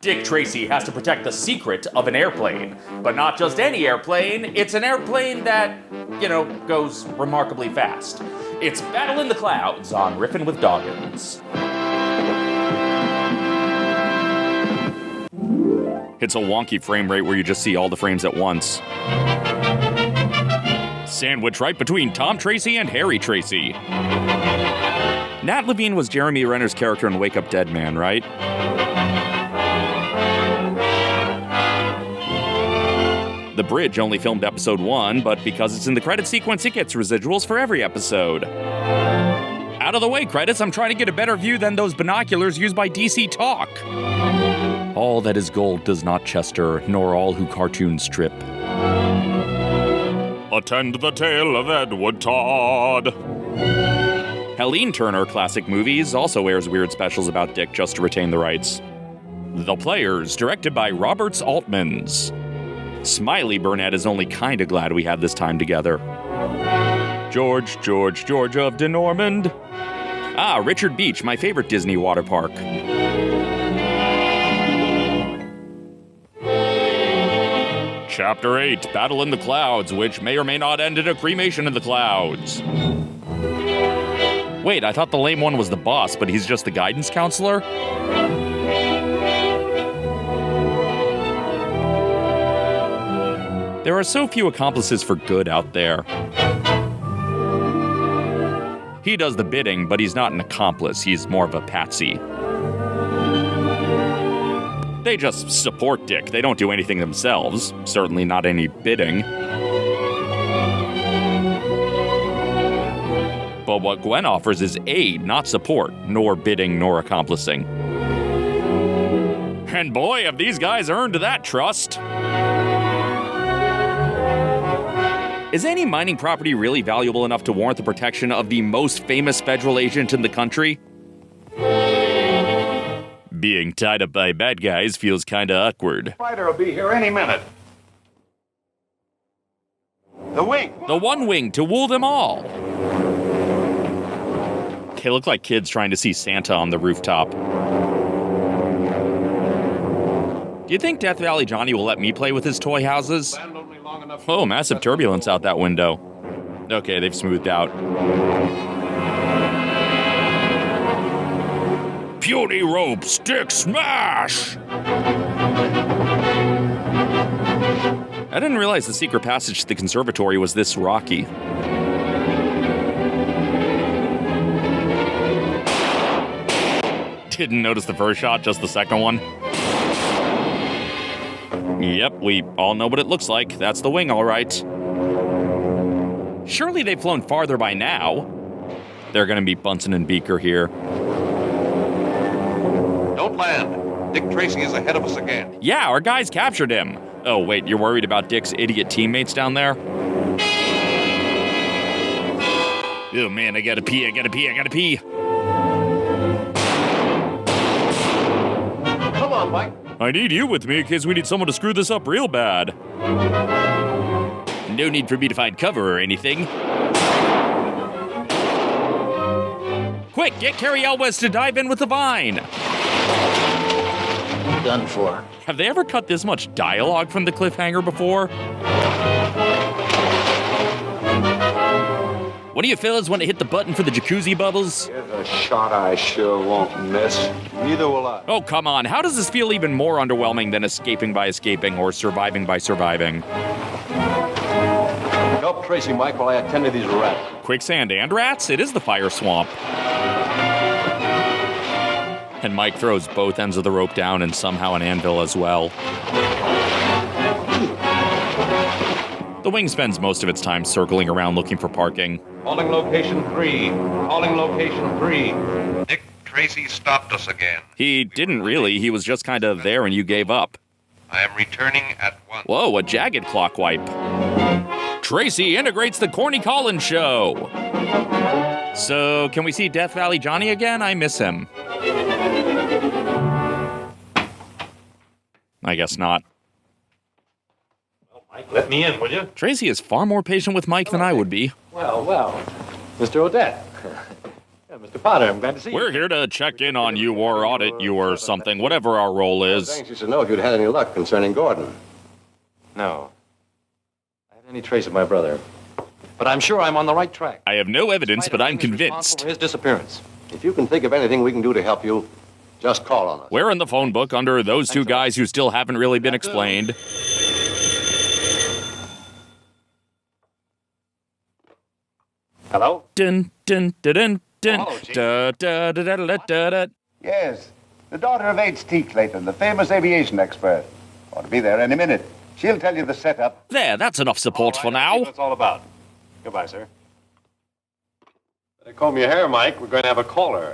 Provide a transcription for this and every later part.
Dick Tracy has to protect the secret of an airplane. But not just any airplane, it's an airplane that, goes remarkably fast. It's Battle in the Clouds on Riffin with Doggans. It's a wonky frame rate where you just see all the frames at once. Sandwiched right between Tom Tracy and Harry Tracy. Nat Levine was Jeremy Renner's character in Wake Up Dead Man, right? The Bridge only filmed episode 1, but because it's in the credit sequence, it gets residuals for every episode. Out of the way, credits, I'm trying to get a better view than those binoculars used by DC Talk. All that is gold does not Chester, nor all who cartoons trip. Attend the tale of Edward Todd. Helene Turner Classic Movies also airs weird specials about Dick just to retain the rights. The Players, directed by Roberts Altmans. Smiley Burnett is only kinda glad we had this time together. George of De Normand. Richard Beach, my favorite Disney water park. Chapter 8, Battle in the Clouds, which may or may not end in a cremation in the clouds. Wait, I thought the lame one was the boss, but he's just the guidance counselor? There are so few accomplices for good out there. He does the bidding, but he's not an accomplice. He's more of a patsy. They just support Dick. They don't do anything themselves. Certainly not any bidding. But what Gwen offers is aid, not support. Nor bidding, nor accomplishing. And boy, have these guys earned that trust. Is any mining property really valuable enough to warrant the protection of the most famous federal agent in the country? Being tied up by bad guys feels kinda awkward. Fighter will be here any minute. The wing. The one wing to rule them all. They look like kids trying to see Santa on the rooftop. Do you think Death Valley Johnny will let me play with his toy houses? Oh, massive turbulence out that window. Okay, they've smoothed out. Puny rope, stick smash! I didn't realize the secret passage to the conservatory was this rocky. Didn't notice the first shot, just the second one. Yep, we all know what it looks like. That's the wing, all right. Surely they've flown farther by now. They're gonna be Bunsen and Beaker here. Don't land. Dick Tracy is ahead of us again. Yeah, our guys captured him. Oh, wait, you're worried about Dick's idiot teammates down there? Oh, man, I gotta pee. Come on, Mike. I need you with me in case we need someone to screw this up real bad. No need for me to find cover or anything. Quick, get Carrie Elwes to dive in with the vine. Done for. Have they ever cut this much dialogue from the cliffhanger before? What do you fellas want to hit the button for the jacuzzi bubbles? Here's a shot I sure won't miss. Neither will I. Oh, come on. How does this feel even more underwhelming than escaping by escaping or surviving by surviving? Help Tracy, Mike, while I attend to these rats. Quicksand and rats? It is the fire swamp. And Mike throws both ends of the rope down and somehow an anvil as well. The wing spends most of its time circling around looking for parking. Calling location 3. Dick Tracy stopped us again. He didn't really. He was just kind of there and you gave up. I am returning at once. Whoa, a jagged clock wipe. Tracy integrates the Corny Collins show. So, can we see Death Valley Johnny again? I miss him. I guess not. Well, Mike, let me in, will you? Tracy is far more patient with Mike than I would be. Well, Mr. Odette. Mr. Potter, I'm glad to see you. We're here to check in on you or audit you or something, whatever our role I was is. anxious to know if you'd had any luck concerning Gordon. No. I haven't any trace of my brother. But I'm sure I'm on the right track. I have no evidence, but I'm convinced. For his disappearance. If you can think of anything we can do to help you, just call on us. We're in the phone book under those two guys who still haven't really been explained. Hello? Dun, dun, dun, dun, dun, Oh, gee. da, da, da, da, da, da, da. Yes, the daughter of H.T. Clayton, the famous aviation expert. Ought to be there any minute. She'll tell you the setup. There, that's enough support for All right, now. I'll see what it's all about. Goodbye, sir. Better comb your hair, Mike. We're going to have a caller.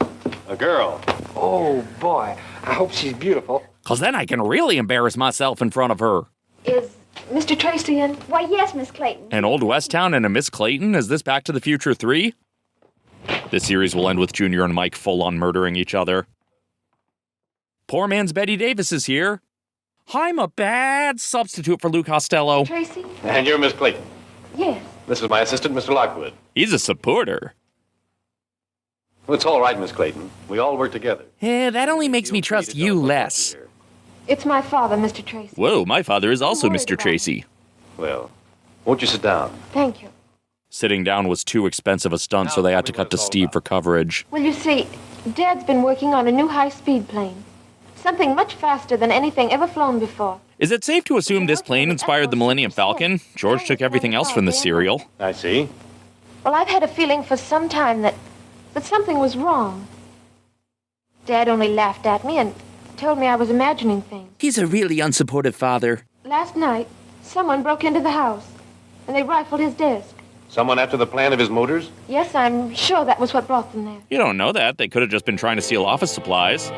A girl. Oh, boy. I hope she's beautiful. Cause then I can really embarrass myself in front of her. Is Mr. Tracy in? Why, yes, Miss Clayton. An old West Town and a Miss Clayton? Is this Back to the Future 3? This series will end with Junior and Mike full-on murdering each other. Poor man's Betty Davis is here. I'm a bad substitute for Lou Costello. Tracy? And you're Miss Clayton. Yes. This is my assistant, Mr. Lockwood. He's a supporter. Well, it's all right, Miss Clayton. We all work together. That only makes me trust you less. It's my father, Mr. Tracy. Whoa, my father is also I'm worried Mr. about Tracy. Well, won't you sit down? Thank you. Sitting down was too expensive a stunt, so they had to cut to Steve for coverage. Well, you see, Dad's been working on a new high-speed plane. Something much faster than anything ever flown before. Is it safe to assume this plane inspired the Millennium Falcon? George took everything else from the serial. I see. Well, I've had a feeling for some time that something was wrong. Dad only laughed at me and told me I was imagining things. He's a really unsupportive father. Last night, someone broke into the house, and they rifled his desk. Someone after the plan of his motors? Yes, I'm sure that was what brought them there. You don't know that. They could have just been trying to steal office supplies.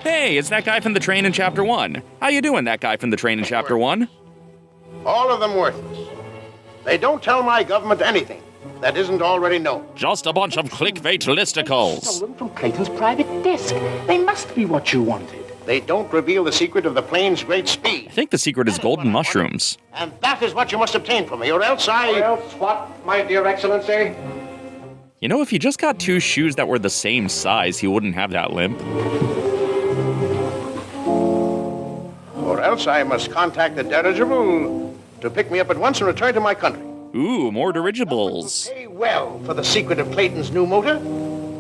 Hey, it's that guy from the train in Chapter 1. How you doing, that guy from the train in Chapter 1? All of them worthless. They don't tell my government anything that isn't already known. Just a bunch of clickbait listicles. Stolen from Clayton's private desk. They must be what you wanted. They don't reveal the secret of the plane's great I speed. think the secret is golden mushrooms. And that is what you must obtain from me, or else I... Or else what, my dear Excellency? You know, if he just got two shoes that were the same size, he wouldn't have that limp. Or else I must contact the dirigible to pick me up at once and return to my country. Ooh, more dirigibles. Pay well for the secret of Clayton's new motor,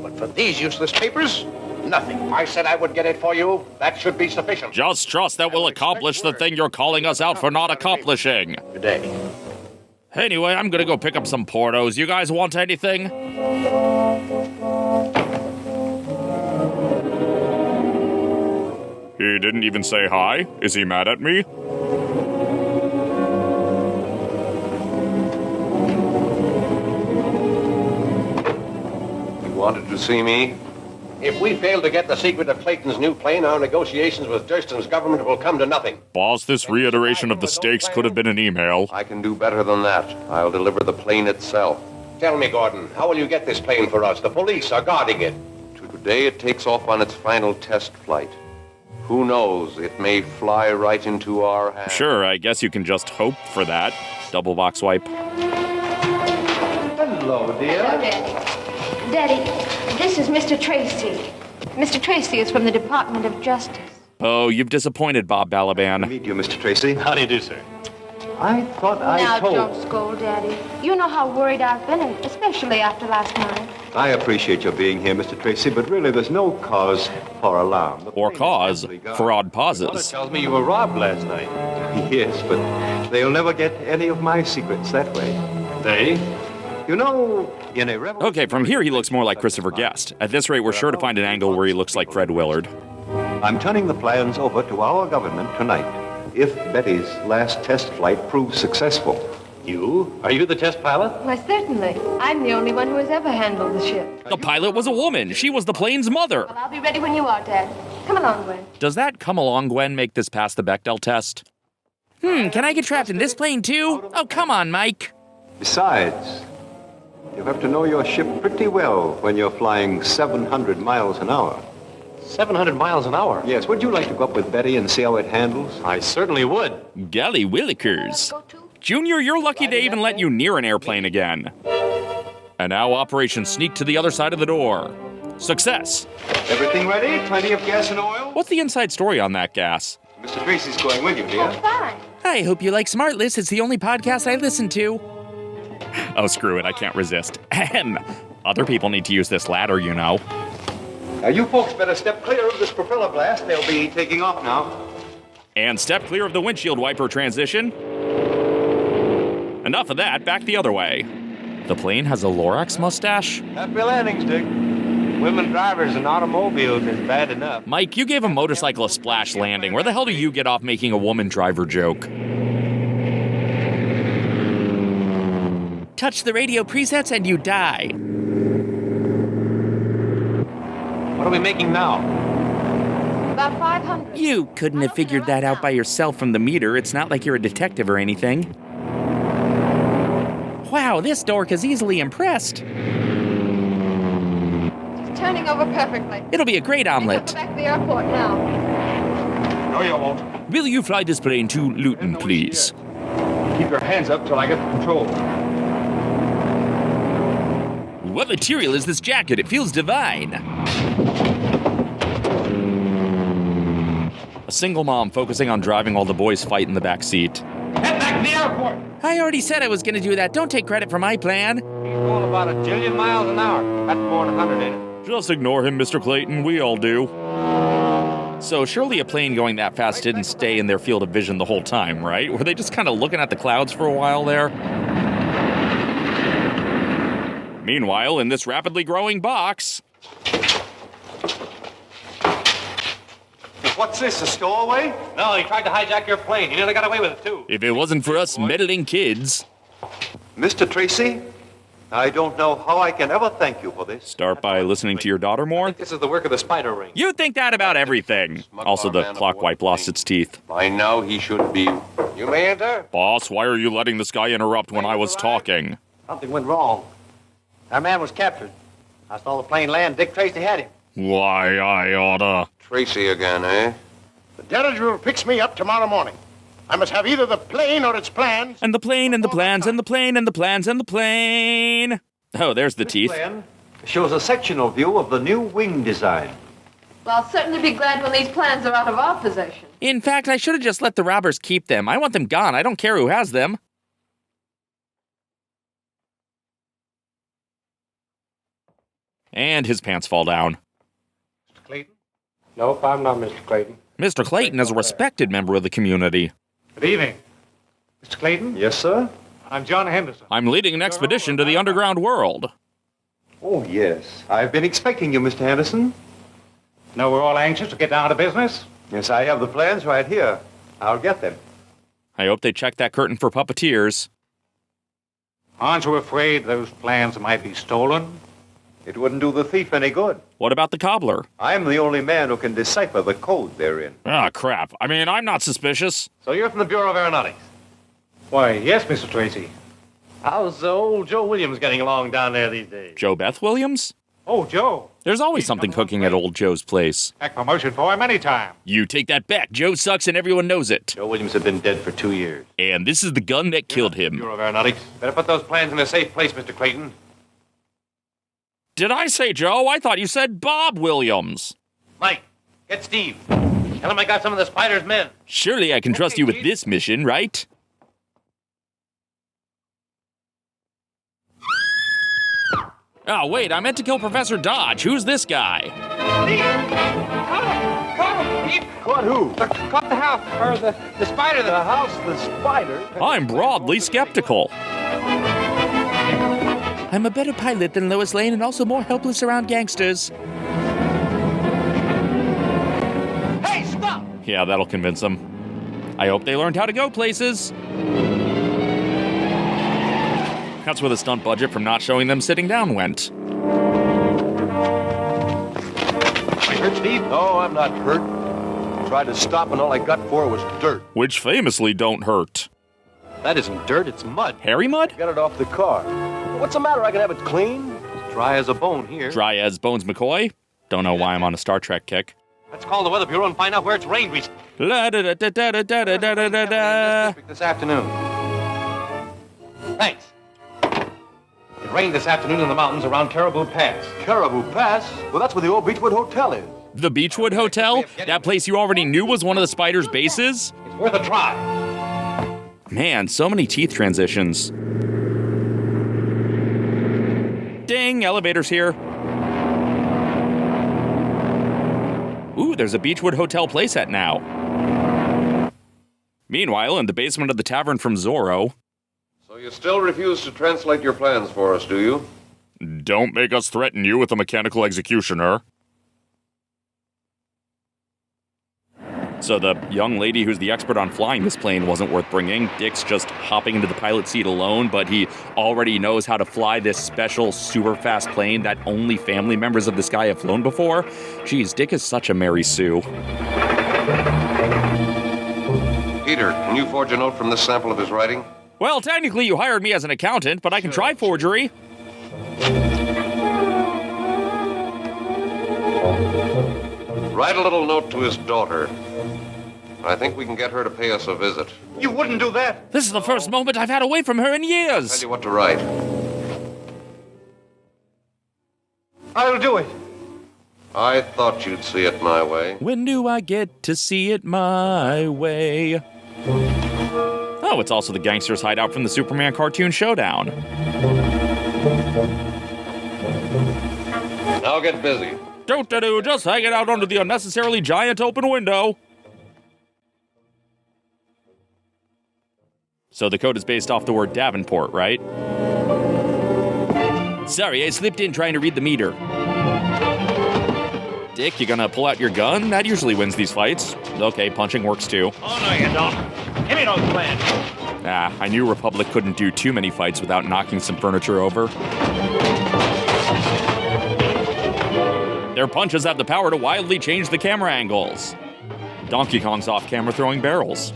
but for these useless papers, nothing. I said I would get it for you. That should be sufficient. Just trust that we'll accomplish the thing you're calling us out for not accomplishing. Today. Anyway, I'm gonna go pick up some portos. You guys want anything? He didn't even say hi. Is he mad at me? You wanted to see me? If we fail to get the secret of Clayton's new plane, our negotiations with Durston's government will come to nothing. Boss, this reiteration of the stakes could have been an email. I can do better than that. I'll deliver the plane itself. Tell me, Gordon, how will you get this plane for us? The police are guarding it. Today it takes off on its final test flight. Who knows? It may fly right into our hands. Sure, I guess you can just hope for that. Double box wipe. Hello, dear. Hello, Daddy. Daddy, this is Mr. Tracy. Mr. Tracy is from the Department of Justice. Oh, you've disappointed Bob Balaban. Meet you, Mr. Tracy. How do you do, sir? I thought Now, don't scold, Daddy. You know how worried I've been, and especially after last night. I appreciate your being here, Mr. Tracy, but really there's no cause for alarm. The Or plane is cause amply guarded. for odd Mother pauses. tells me you were robbed last night. Yes, but they'll never get any of my secrets that way. They? You know, in a revolution... Okay, from here he looks more like Christopher Guest. At this rate, we're sure to find an angle where he looks like Fred Willard. I'm turning the plans over to our government tonight. If Betty's last test flight proves successful. You? Are you the test pilot? Why, certainly. I'm the only one who has ever handled the ship. The pilot was a woman. She was the plane's mother. Well, I'll be ready when you are, Dad. Come along, Gwen. Does that come along, Gwen, make this pass the Bechdel test? Can I get trapped in this plane too? Oh, come on, Mike. Besides, you have to know your ship pretty well when you're flying 700 miles an hour. 700 miles an hour? Yes, would you like to go up with Betty and see how it handles? I certainly would. Golly willikers. Go to? Junior, you're lucky they even let you near an airplane again. And now Operation Sneak to the other side of the door. Success! Everything ready? Plenty of gas and oil? What's the inside story on that gas? Mr. Tracy's going with you, Oh, dear. fine. I hope you like Smartless. It's the only podcast I listen to. Oh, screw it. I can't resist. Ahem. Other people need to use this ladder, you know. Now, you folks better step clear of this propeller blast. They'll be taking off now. And step clear of the windshield wiper transition. Enough of that. Back the other way. The plane has a Lorax mustache. Happy landings, Dick. Women drivers in automobiles is bad enough. Mike, you gave a motorcycle a splash landing. Where the hell do you get off making a woman driver joke? Touch the radio presets and you die. What are we making now? About 500. You couldn't have figured that out by yourself from the meter. It's not like you're a detective or anything. Wow, this dork is easily impressed. It's turning over perfectly. It'll be a great Go omelet. back to the airport now. No, you won't. Will you fly this plane to Luton, please? Keep your hands up till I get control. What material is this jacket? It feels divine. A single mom focusing on driving while the boys fight in the back seat. Head back to the airport. I already said I was going to do that. Don't take credit for my plan. He's going about 1 jillion miles an hour. That's more than 100, ain't it? Just ignore him, Mr. Clayton. We all do. So surely a plane going that fast didn't stay in their field of vision the whole time, right? Were they just kind of looking at the clouds for a while there? Meanwhile, in this rapidly growing box... What's this, a stowaway? No, he tried to hijack your plane. He nearly got away with it, too. If it wasn't for us meddling kids... Mr. Tracy, I don't know how I can ever thank you for this. Start by listening to your daughter more? This is the work of the spider ring. You think that about everything. Also, the clock wipe lost its teeth. By now, he should be. You may enter. Boss, why are you letting this guy interrupt when I was talking? Something went wrong. Our man was captured. I saw the plane land. Dick Tracy had him. Why, I oughta... Tracy again, eh? The dirigible picks me up tomorrow morning. I must have either the plane or its plans. And the plane, and the plans, and the plane, and the plans, and the plane. Oh, there's the teeth. Plan shows a sectional view of the new wing design. Well, I'll certainly be glad when these plans are out of our possession. In fact, I should have just let the robbers keep them. I want them gone. I don't care who has them. And his pants fall down. Mr. Clayton? Nope, I'm not Mr. Clayton. Mr. Clayton is a respected member of the community. Good evening. Mr. Clayton? Yes, sir? I'm John Henderson. I'm leading an expedition to the underground world. Oh, yes. I've been expecting you, Mr. Henderson. Know we're all anxious to get down to business? Yes, I have the plans right here. I'll get them. I hope they check that curtain for puppeteers. Aren't you afraid those plans might be stolen? It wouldn't do the thief any good. What about the cobbler? I'm the only man who can decipher the code they're in. Ah, crap. I mean, I'm not suspicious. So you're from the Bureau of Aeronautics. Why, yes, Mr. Tracy. How's old Joe Williams getting along down there these days? Joe Beth Williams? Oh, Joe. There's always something cooking at old Joe's place. Back promotion for him anytime. You take that back. Joe sucks and everyone knows it. Joe Williams had been dead for 2 years. And this is the gun that killed him. Bureau of Aeronautics. Better put those plans in a safe place, Mr. Clayton. Did I say Joe? I thought you said Bob Williams. Mike, get Steve. Tell him I got some of the spider's men. Surely I can trust you with this mission, right? Oh, wait, I meant to kill Professor Dodge. Who's this guy? What, who? Caught the house, or the spider. The house, the spider? I'm broadly skeptical. I'm a better pilot than Lois Lane and also more helpless around gangsters. Hey, stop! Yeah, that'll convince them. I hope they learned how to go places. That's where the stunt budget from not showing them sitting down went. I hurt, Steve? No, I'm not hurt. I tried to stop and all I got for was dirt. Which famously don't hurt. That isn't dirt, it's mud. Hairy mud? Get it off the car. What's the matter? I can have it clean. It's dry as a bone here. Dry as Bones McCoy? Don't know why I'm on a Star Trek kick. Let's call the Weather Bureau and find out where it's rained recently. La da da da da da da da da da da. This afternoon. Thanks. It rained this afternoon in the mountains around Caribou Pass. Caribou Pass? Well, that's where the old Beechwood Hotel is. The Beechwood Hotel? That place you already knew was one of the spider's bases? It's worth a try. Man, so many teeth transitions. Ding, elevator's here. Ooh, there's a Beechwood Hotel playset now. Meanwhile, in the basement of the tavern from Zorro... So you still refuse to translate your plans for us, do you? Don't make us threaten you with a mechanical executioner. So the young lady who's the expert on flying this plane wasn't worth bringing. Dick's just hopping into the pilot seat alone, but he already knows how to fly this special super fast plane that only family members of this guy have flown before. Geez, Dick is such a Mary Sue. Peter, can you forge a note from this sample of his writing? Well, technically you hired me as an accountant, but I can try forgery. Write a little note to his daughter. I think we can get her to pay us a visit. You wouldn't do that. This is the first moment I've had away from her in Tell years. you what to write. I'll do it. I thought you'd see it my way. When do I get to see it my way? Oh, it's also the gangster's hideout from the Superman cartoon showdown. Now get busy. Do-do-do, just hanging out under the unnecessarily giant open window. So the code is based off the word Davenport, right? Sorry, I slipped in trying to read the meter. Dick, you gonna pull out your gun? That usually wins these fights. Okay, punching works too. Oh, no, you don't. Give me those plans. Ah, I knew Republic couldn't do too many fights without knocking some furniture over. Their punches have the power to wildly change the camera angles. Donkey Kong's off camera throwing barrels.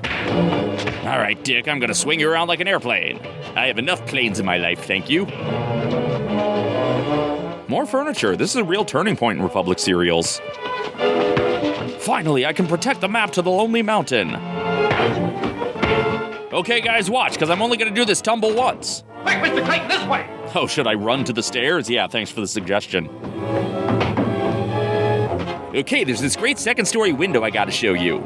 All right, Dick, I'm gonna swing you around like an airplane. I have enough planes in my life, thank you. More furniture. This is a real turning point in Republic serials. Finally, I can protect the map to the Lonely Mountain. Okay, guys, watch, because I'm only gonna do this tumble once. Quick, Mr. Clayton, this way. Oh, should I run to the stairs? Yeah, thanks for the suggestion. Okay, there's this great second-story window I gotta show you.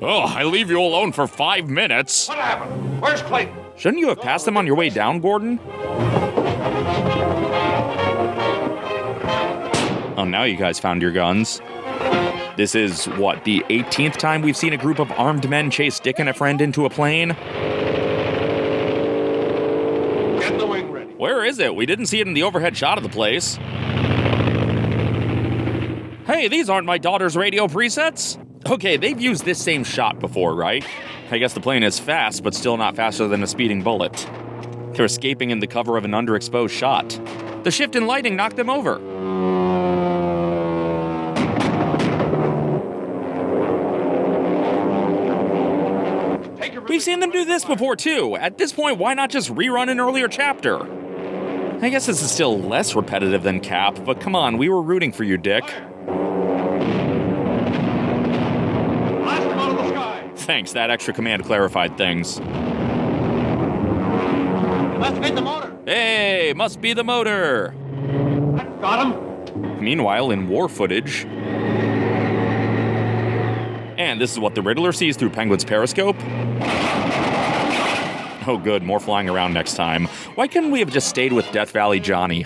Oh, I leave you alone for 5 minutes. What happened? Where's Clayton? Shouldn't you have passed them on your way down, Gordon? Oh, now you guys found your guns. This is, what, the 18th time we've seen a group of armed men chase Dick and a friend into a plane? Get the wing ready. Where is it? We didn't see it in the overhead shot of the place. Hey, these aren't my daughter's radio presets. Okay, they've used this same shot before, right? I guess the plane is fast, but still not faster than a speeding bullet. They're escaping in the cover of an underexposed shot. The shift in lighting knocked them over. We've seen them do this before, too. At this point, why not just rerun an earlier chapter? I guess this is still less repetitive than Cap, but come on, we were rooting for you, Dick. Blast him out of the sky. Thanks, that extra command clarified things. Must be the motor. Hey, must be the motor. Got him. Meanwhile, in war footage... And this is what the Riddler sees through Penguin's periscope. Oh good, more flying around next time. Why couldn't we have just stayed with Death Valley Johnny?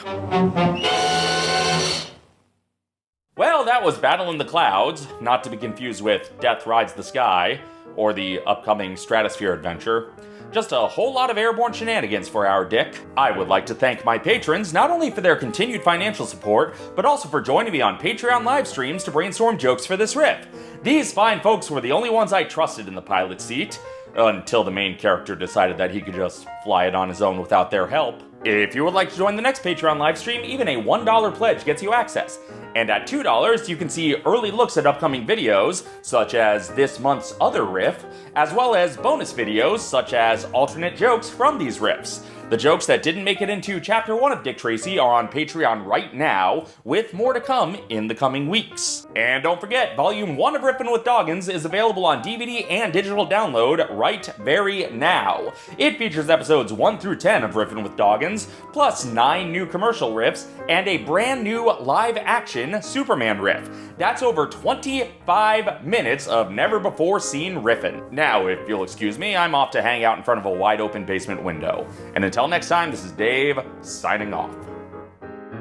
Well, that was Battle in the Clouds, not to be confused with Death Rides the Sky, or the upcoming Stratosphere adventure. Just a whole lot of airborne shenanigans for our Dick. I would like to thank my patrons not only for their continued financial support, but also for joining me on Patreon live streams to brainstorm jokes for this riff. These fine folks were the only ones I trusted in the pilot seat, until the main character decided that he could just fly it on his own without their help. If you would like to join the next Patreon livestream, even a $1 pledge gets you access. And at $2, you can see early looks at upcoming videos, such as this month's other riff, as well as bonus videos, such as alternate jokes from these riffs. The jokes that didn't make it into Chapter 1 of Dick Tracy are on Patreon right now, with more to come in the coming weeks. And don't forget, Volume 1 of Riffin with Doggans is available on DVD and digital download right very now. It features episodes 1 through 10 of Riffin with Doggans, plus 9 new commercial riffs, and a brand new live-action Superman riff. That's over 25 minutes of never-before-seen riffin'. Now, if you'll excuse me, I'm off to hang out in front of a wide-open basement window. And until next time, this is Dave, signing off.